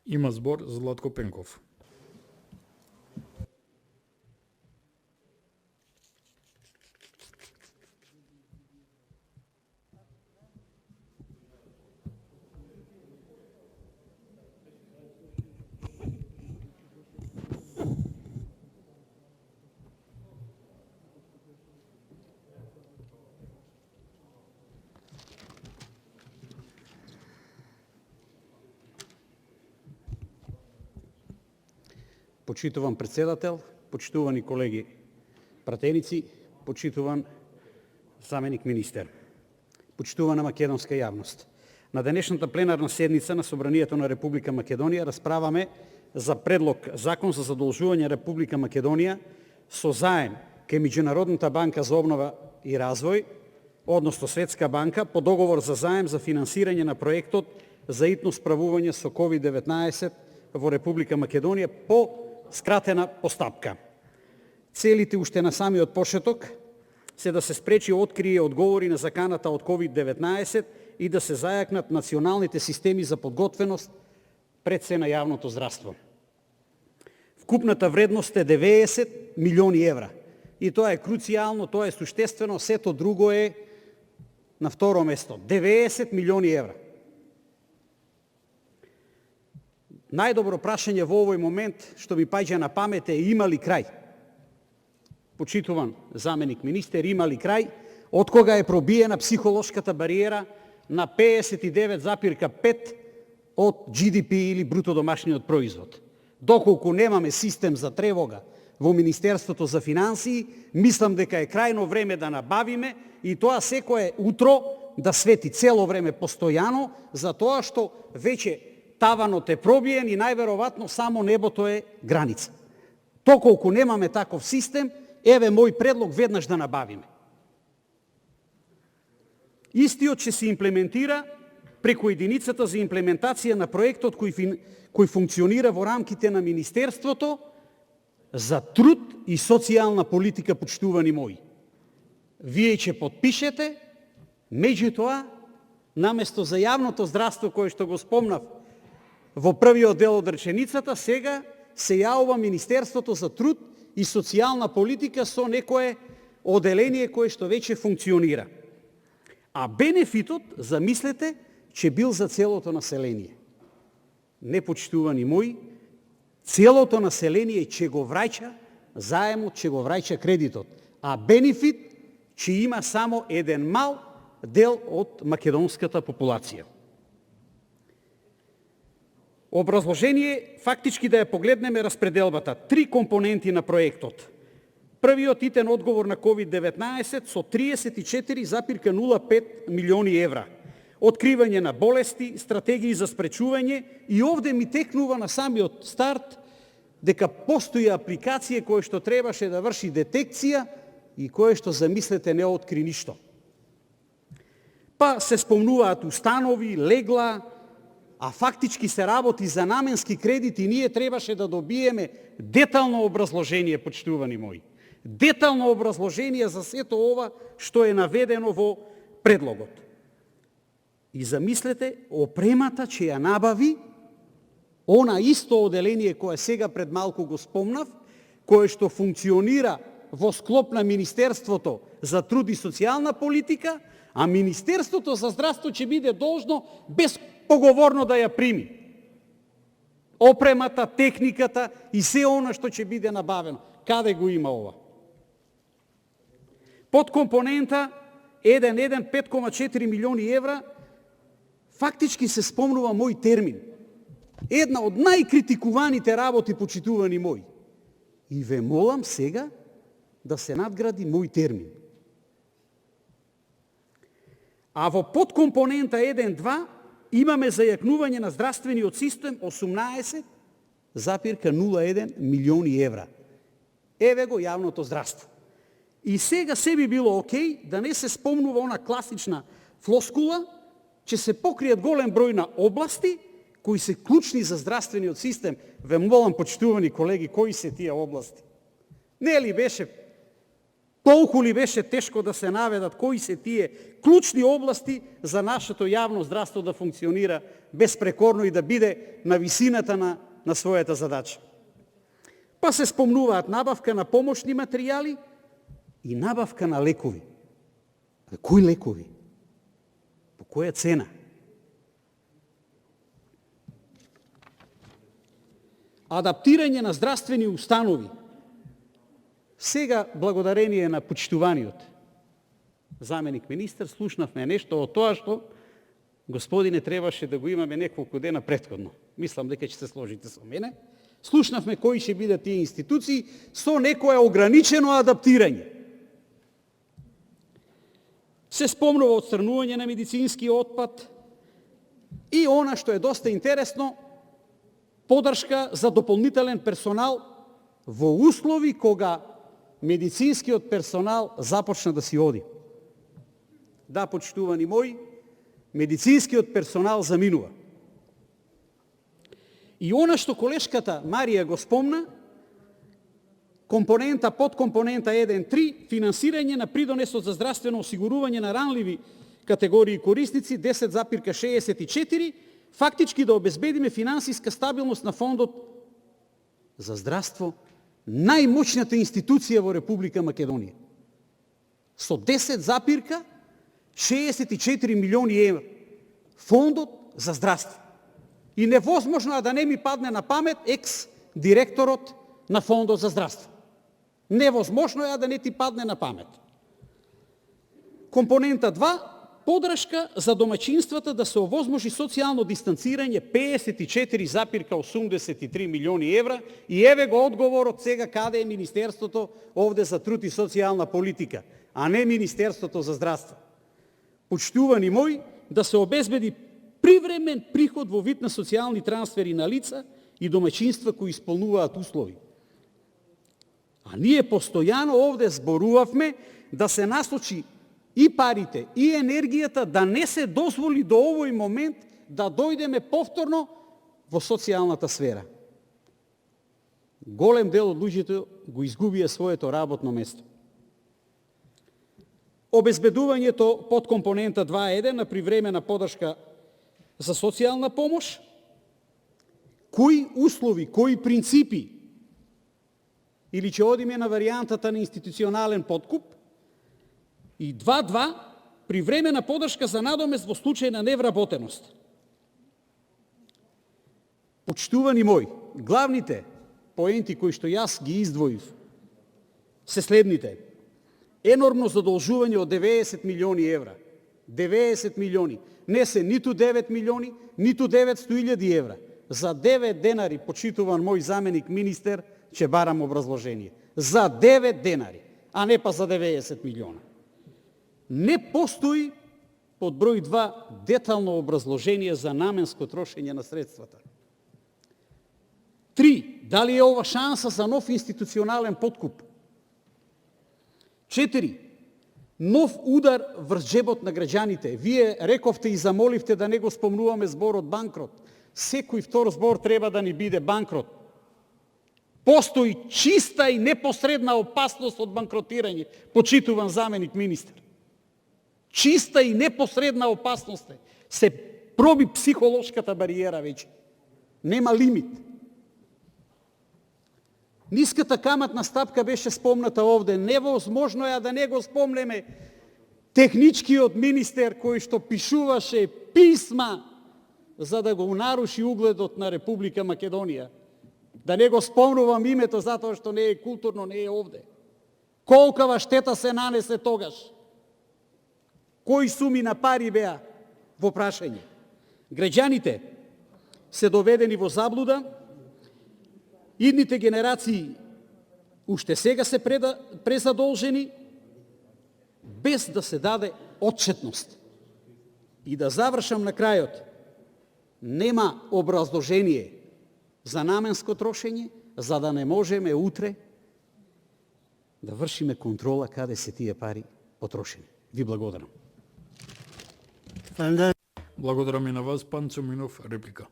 Има збор Златко Пенков. Почитуван председател, почитувани колеги пратеници, почитуван заменик министер, почитувана македонска јавност. На денешната пленарна седница на Собранието на Република Македонија расправаме за предлог Закон за задолжување Република Македонија со заем кај Меѓународната банка за обнова и развој, односно Светска банка, по договор за заем за финансирање на проектот за итно справување со COVID-19 во Република Македонија по скратена постапка. Целите уште на самиот почеток се да се спречи открие одговори на заканата од COVID-19 и да се зајакнат националните системи за подготвеност пред се на јавното здравство. Вкупната вредност е 90 милиони евра. И тоа е круцијално, тоа е суштествено, сето друго е на второ место. 90 милиони евра. Најдобро прашање во овој момент што ми паѓа на памет е има ли крај? Почитуван заменик министер, има ли крај? Од кога е пробиена психолошката бариера на 59,5 од GDP или бруто домашниот производ? Доколку немаме систем за тревога во Министерството за финансии, мислам дека е крајно време да набавиме и тоа секое утро да свети цело време постојано, за тоа што веќе таванот е пробиен и најверојатно само небото е граница. Доколку немаме таков систем, еве мој предлог веднаш да набавиме. Истиот ќе се имплементира преку единицата за имплементација на проектот кој функционира во рамките на Министерството за труд и социјална политика, почитувани мои. Вие ќе подпишете, меѓутоа, наместо за јавното здравство кое што го спомнав во првиот дел од реченицата, сега се јавува Министерството за труд и социјална политика со некое оделение кое што веќе функционира. А бенефитот, замислете, ќе бил за целото население. Непочитувани мои, целото население ќе го враќа заемот, ќе го враќа кредитот, а бенефит ќе има само еден мал дел од македонската популација. Образложение, фактички да ја погледнеме распределбата. 3 компоненти на проектот. Првиот итен одговор на COVID-19 со 34,05 милиони евра. Откривање на болести, стратегии за спречување и овде ми текнува на самиот старт дека постои апликација која што требаше да врши детекција и која што, замислете, не откри ништо. Па се спомнуваат установи, легла, а фактички се работи за наменски кредит и ние требаше да добиеме детално образложение, почитувани мои. Детално образложение за сето ова што е наведено во предлогот. И замислете, опремата ќе ја набави она исто оделение кое сега пред малку го спомнав, кое што функционира во склоп на Министерството за труд и социјална политика, а Министерството за здравство ќе биде должно безпоговорно да ја прими. Опремата, техниката и се она што ќе биде набавено. Каде го има ова? Под компонента 1.1 5,4 милиони евра фактички се спомнува мој термин. Една од најкритикуваните работи, почитувани мои. И ве молам сега да се надгради мој термин. А во подкомпонента 1.2 имаме зајакнување на здравствениот систем 18,01 милиони евра. Еве го јавното здравство. И сега се би било окей да не се спомнува она класична флоскула, ќе се покријат голем број на области кои се клучни за здравствениот систем. Ве молам, почитувани колеги, кои се тие области? Не ли беше толку ли беше тешко да се наведат кои се тие клучни области за нашето јавно здравство да функционира безпрекорно и да биде на висината на својата задача. Па се спомнуваат набавка на помошни материјали и набавка на лекови. Кои лекови? По која цена? Адаптирање на здравствени установи. Сега, благодарение на почитуваниот заменик министер, слушнавме нешто од тоа што, господине, требаше да го имаме неколку дена претходно. Мислам дека ќе се сложите со мене. Слушнавме кои ќе бидат тие институции со некое ограничено адаптирање. Се спомнува отстранување на медицински отпад и она што е доста интересно, подршка за дополнителен персонал во услови кога медицинскиот персонал започна да си оди. Да, почитувани мои, медицинскиот персонал заминува. И она што колешката Марија го спомна, компонента, подкомпонента 1.3, финансирање на придонесот за здравствено осигурување на ранливи категории корисници 10,64, фактички да обезбедиме финансиска стабилност на фондот за здравство, најмоćната институција во Република Македонија. Со 10,64 милиони евра. Фондот за здравство. И невозможно е да не ми падне на памет екс-директорот на Фондот за здравство. Невозможно е да не ти падне на памет. Компонента 2. Подршка за домаќинствата да се овозможи социјално дистанцирање 54,83 милиони евра. И еве го одговорот сега каде е Министерството овде за труд и социјална политика, а не Министерството за здравство. Почитувани мои, да се обезбеди привремен приход во вид на социјални трансфери на лица и домаќинства кои исполнуваат услови. А ние постојано овде зборувавме да се насочи и парите, и енергијата да не се дозволи до овој момент да дојдеме повторно во социјалната сфера. Голем дел од луѓето го изгубија своето работно место. Обезбедувањето под компонента 2.1 на привремена подршка за социјална помош, кои услови, кои принципи, или ќе одиме на варијантата на институционален подкуп, и 2.2 привремена подршка за надомест во случај на невработеност. Почитувани мои, главните поенти кои што јас ги издвоив се следните. Енормно задолжување од 90 милиони евра. 90 милиони. Не се ниту 9 милиони, ниту 900.000 евра. За 9 денари, почитуван мој заменик министер, ќе барам образложение. За 9 денари, а не па за 90 милиона. Не постои, под број 2, детално образложение за наменско трошење на средствата. 3. Дали е ова шанса за нов институционален подкуп? 4. Нов удар врз джебот на граѓаните. Вие рековте и замоливте да не го спомнуваме зборот банкрот. Секој втор збор треба да ни биде банкрот. Постои чиста и непосредна опасност од банкротирање, почитуван заменик министер. Чиста и непосредна опасност е. Се проби психолошката бариера веќе. Нема лимит. Ниската каматна стапка беше спомната овде. Невозможно е да не го спомнеме техничкиот министер кој што пишуваше писма за да го наруши угледот на Република Македонија. Да не го спомнувам името затоа што не е културно, не е овде. Колкава штета се нанесе тогаш? Кои суми на пари беа во прашање? Граѓаните се доведени во заблуда. Идните генерации уште сега се презадолжени, без да се даде отчетност. И да завршам на крајот. Нема образложение за наменско трошење, за да не можеме утре да вршиме контрола каде се тие пари потрошени. Ви благодарам. Благодарам и на вас, пан Цуминов, реплика.